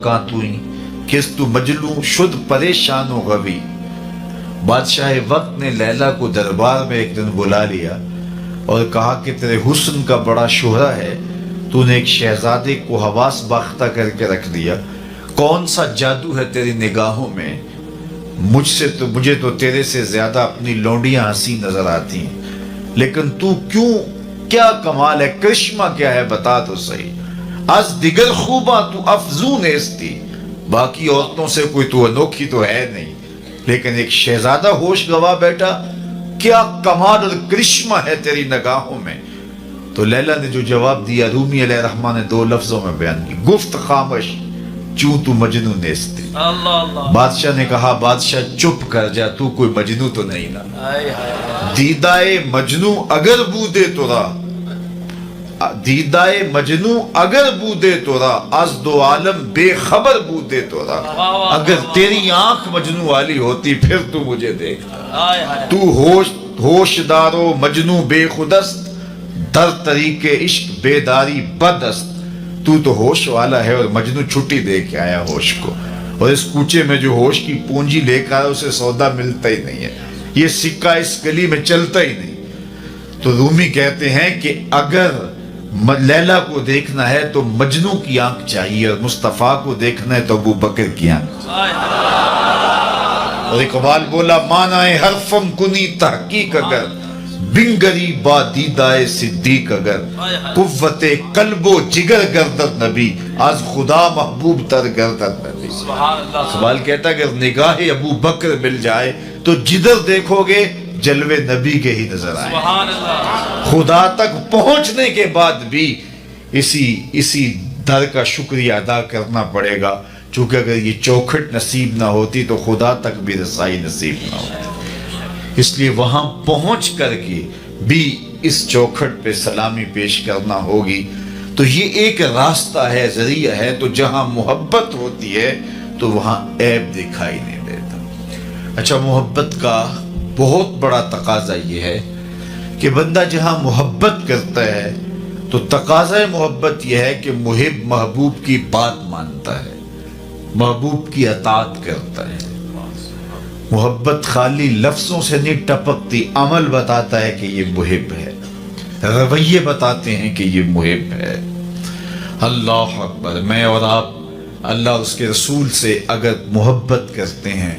کاتوئی کس تو مجلو شد پریشان و غوی۔ بادشاہ وقت نے لیلا کو دربار میں ایک دن بلا لیا اور کہا کہ تیرے حسن کا بڑا شہرہ ہے، تو نے ایک شہزادے کو حواس باختہ کر کے رکھ دیا، کون سا جادو ہے تیری نگاہوں میں؟ مجھے تو تیرے سے زیادہ اپنی لونڈیاں ہنسی نظر آتی ہیں، لیکن تو کیا کمال ہے، کرشمہ کیا ہے بتا تو صحیح۔ از دیگر خوباں تو افزون نیستی، باقی عورتوں سے کوئی تو انوکھی تو ہے نہیں، لیکن ایک شہزادہ ہوش گوا بیٹا، کیا کمال اور کرشمہ ہے تیری نگاہوں میں۔ تو لیلا نے جو جواب دیا رومی علیہ الرحمن نے 2 لفظوں میں بیان کی، گفت خامش چوں تو مجنو نیستی۔ بادشاہ نے کہا بادشاہ چپ کر جا، تو کوئی مجنو تو نہیں نا۔ دیدائے مجنو اگر بودے تورا، دیدائے مجنو اگر بودے تورا، از دو عالم بے خبر بودے تورا۔ اگر تیری آنکھ مجنو والی ہوتی پھر تو مجھے دیکھتا۔ تو ہوشدار و مجنو بے خودست، در طریق عشق بیداری بدست۔ تو ہوش والا ہے اور مجنو چھٹی دے کے آیا ہوش کو، اور اس کوچے میں جو ہوش کی پونجی لے کر آیا اسے سودا ملتا ہی نہیں ہے، یہ سکہ اس گلی میں چلتا ہی نہیں۔ تو رومی کہتے ہیں کہ اگر لیلا کو دیکھنا ہے تو مجنو کی آنکھ چاہیے، اور مصطفیٰ کو دیکھنا ہے تو ابو بکر کی آنکھ۔ اور اقبال بولا معنی حرفم کنی تحقیق اگر، بنگری با دیدائے صدیق اگر، قوت قلب و جگر گردد نبی، از خدا محبوب تر گردد نبی۔ اقبال کہتا ہے اگر نگاہ ابو بکر مل جائے تو جدھر دیکھو گے جلوے نبی کے ہی نظر آئے۔ خدا تک پہنچنے کے بعد بھی اسی در کا شکریہ ادا کرنا پڑے گا، چونکہ اگر یہ چوکھٹ نصیب نہ ہوتی تو خدا تک بھی رسائی نصیب نہ ہوتی۔ اس لیے وہاں پہنچ کر کے بھی اس چوکھٹ پہ سلامی پیش کرنا ہوگی۔ تو یہ ایک راستہ ہے، ذریعہ ہے، تو جہاں محبت ہوتی ہے تو وہاں عیب دکھائی نہیں دیتا۔ اچھا، محبت کا بہت بڑا تقاضا یہ ہے کہ بندہ جہاں محبت کرتا ہے تو تقاضۂ محبت یہ ہے کہ محب محبوب کی بات مانتا ہے، محبوب کی اطاعت کرتا ہے۔ محبت خالی لفظوں سے نہیں ٹپکتی، عمل بتاتا ہے کہ یہ محب ہے، رویے بتاتے ہیں کہ یہ محب ہے۔ اللہ اکبر۔ میں اور آپ اللہ اس کے رسول سے اگر محبت کرتے ہیں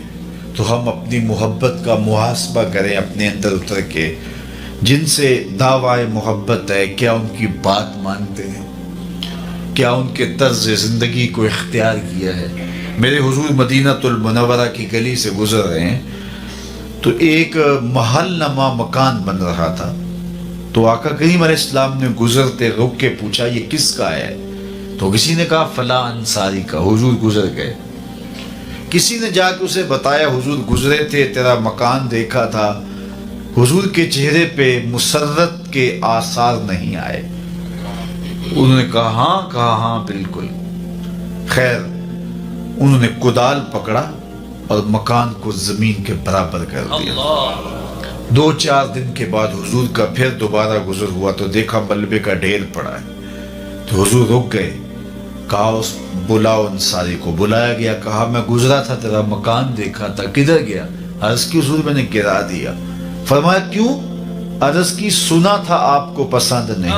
تو ہم اپنی محبت کا محاسبہ کریں اپنے اندر اتر کے۔ جن سے دعویٰ محبت ہے، کیا ان کی بات مانتے ہیں؟ کیا ان کے طرز زندگی کو اختیار کیا ہے؟ میرے حضور مدینہ المنورہ کی گلی سے گزر رہے ہیں تو ایک محل نما مکان بن رہا تھا، تو آقا کریم علیہ السلام نے گزرتے رک کے پوچھا یہ کس کا ہے؟ تو کسی نے کہا فلاں انصاری کا۔ حضور گزر گئے، کسی نے جا کے اسے بتایا حضور گزرے تھے، تیرا مکان دیکھا تھا۔ حضور کے چہرے پہ مسرت کے آثار نہیں آئے۔ انہوں نے کہا ہاں بالکل۔ خیر، انہوں نے کدال پکڑا اور مکان کو زمین کے برابر کر دیا۔ 2-4 دن کے بعد حضور کا پھر دوبارہ گزر ہوا تو دیکھا ملبے کا ڈھیر پڑا ہے۔ تو حضور رک گئے، کہا اس بلاؤ انصاری کو۔ بلایا گیا، کہا میں گزرا تھا، تیرا مکان دیکھا تھا، کدھر گیا؟ عرض کی حضور میں نے گرا دیا۔ فرمایا کیوں؟ عرض کی سنا تھا آپ کو پسند نہیں،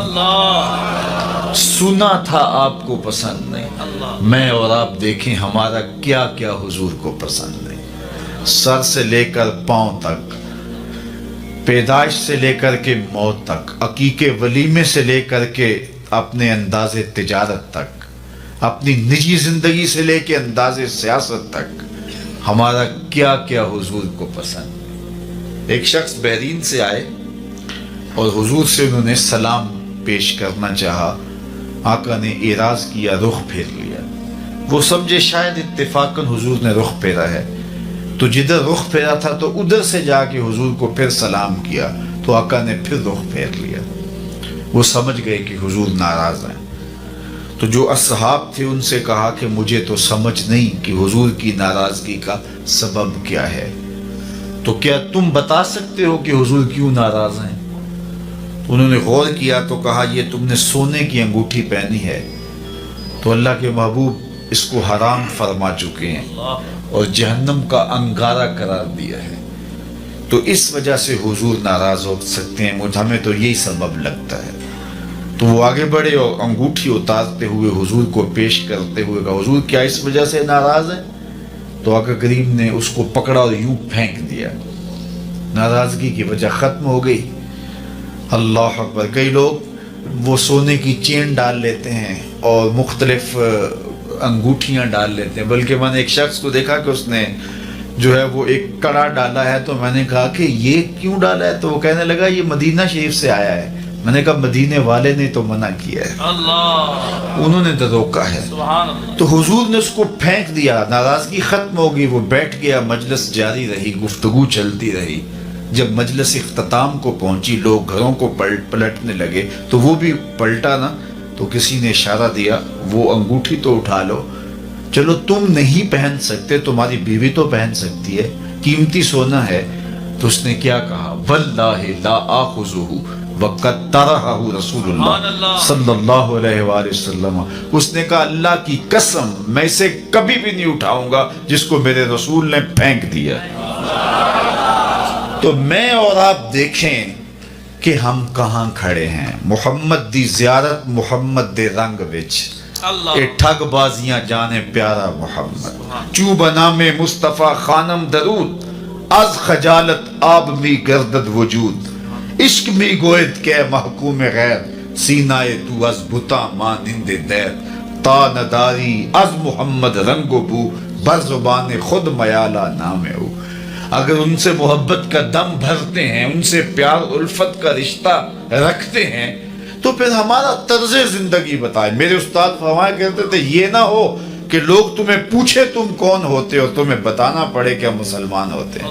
سنا تھا آپ کو پسند نہیں۔ میں اور آپ دیکھیں ہمارا کیا کیا حضور کو پسند نہیں۔ سر سے لے کر پاؤں تک، پیدائش سے لے کر کے موت تک، عقیقے ولیمے سے لے کر کے اپنے انداز تجارت تک، اپنی نجی زندگی سے لے کے انداز سیاست تک، ہمارا کیا کیا حضور کو پسند۔ ایک شخص بحرین سے آئے اور حضور سے انہوں نے سلام پیش کرنا چاہا، آقا نے اعراض کیا، رخ پھیر لیا۔ وہ سمجھے شاید اتفاقاً حضور نے رخ پھیرا ہے، تو جدھر رخ پھیرا تھا تو ادھر سے جا کے حضور کو پھر سلام کیا، تو آقا نے پھر رخ پھیر لیا۔ وہ سمجھ گئے کہ حضور ناراض ہیں۔ تو جو اصحاب تھے ان سے کہا کہ مجھے تو سمجھ نہیں کہ حضور کی ناراضگی کا سبب کیا ہے، تو کیا تم بتا سکتے ہو کہ حضور کیوں ناراض ہیں؟ انہوں نے غور کیا تو کہا یہ تم نے سونے کی انگوٹھی پہنی ہے، تو اللہ کے محبوب اس کو حرام فرما چکے ہیں اور جہنم کا انگارہ قرار دیا ہے. تو اس وجہ سے حضور ناراض ہو سکتے ہیں. ہمیں تو یہی سبب لگتا ہے. تو وہ آگے بڑھے اور انگوٹھی اتارتے ہوئے حضور کو پیش کرتے ہوئے کہا حضور کیا اس وجہ سے ناراض ہے؟ تو آقا کریم نے اس کو پکڑا اور یوں پھینک دیا. ناراضگی کی وجہ ختم ہو گئی. اللہ اکبر. کئی لوگ وہ سونے کی چین ڈال لیتے ہیں اور مختلف انگوٹھیاں ڈال لیتے ہیں. بلکہ میں نے ایک شخص کو دیکھا کہ اس نے جو ہے وہ ایک کڑا ڈالا ہے. تو میں نے کہا کہ یہ کیوں ڈالا ہے؟ تو وہ کہنے لگا یہ مدینہ شریف سے آیا ہے. میں نے کہا مدینے والے نے تو منع کیا ہے, انہوں نے تو روکا ہے. تو حضور نے اس کو پھینک دیا. ناراضگی ختم ہو گئی. وہ بیٹھ گیا. مجلس جاری رہی, گفتگو چلتی رہی. جب مجلس اختتام کو پہنچی, لوگ گھروں کو پلٹنے لگے, تو وہ بھی پلٹا نا. تو کسی نے اشارہ دیا وہ انگوٹھی تو اٹھا لو. چلو تم نہیں پہن سکتے, تمہاری بیوی تو پہن سکتی ہے, قیمتی سونا ہے. تو اس نے کیا کہا؟ واللہ لا آخذہ وقد طرحہ رسول اللہ صلی اللہ علیہ وآلہ وسلم. اس نے کہا اللہ کی قسم میں اسے کبھی بھی نہیں اٹھاؤں گا جس کو میرے رسول نے پھینک دیا. تو میں اور آپ دیکھیں کہ ہم کہاں کھڑے ہیں. محمد دی زیارت محمد دے رنگ وچ, اے ٹھگ بازیاں جانے پیارا محمد. چوب نام مصطفیٰ خانم درود, از خجالت آب می گردد وجود. عشق می گوید کہ محکوم غیر, سینائے تو از بتا مانند دیر. تا نداری از محمد رنگ و بو, بر زبان خود میالا نام او. اگر ان سے محبت کا دم بھرتے ہیں, ان سے پیار الفت کا رشتہ رکھتے ہیں, تو پھر ہمارا طرز زندگی بتائیں. میرے استاد فرمایا کرتے تھے یہ نہ ہو کہ لوگ تمہیں پوچھے تم کون ہوتے ہو, تمہیں بتانا پڑے کہ ہم مسلمان ہوتے ہیں.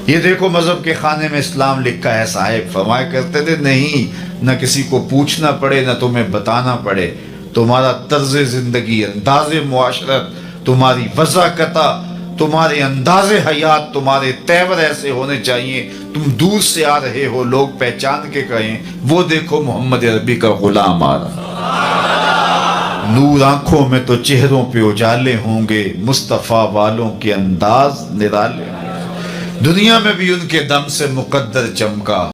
یہ دیکھو مذہب کے خانے میں اسلام لکھا ہے. صاحب فرمایا کرتے تھے نہیں, نہ کسی کو پوچھنا پڑے نہ تمہیں بتانا پڑے. تمہارا طرز زندگی, انداز معاشرت, تمہاری وضاحت, تمہارے انداز حیات, تمہارے تیور ایسے ہونے چاہیے. تم دور سے آ رہے ہو, لوگ پہچان کے کہیں وہ دیکھو محمد عربی کا غلام آ رہا. نور آنکھوں میں تو چہروں پہ اجالے ہوں گے, مصطفیٰ والوں کے انداز نرالے. دنیا میں بھی ان کے دم سے مقدر چمکا.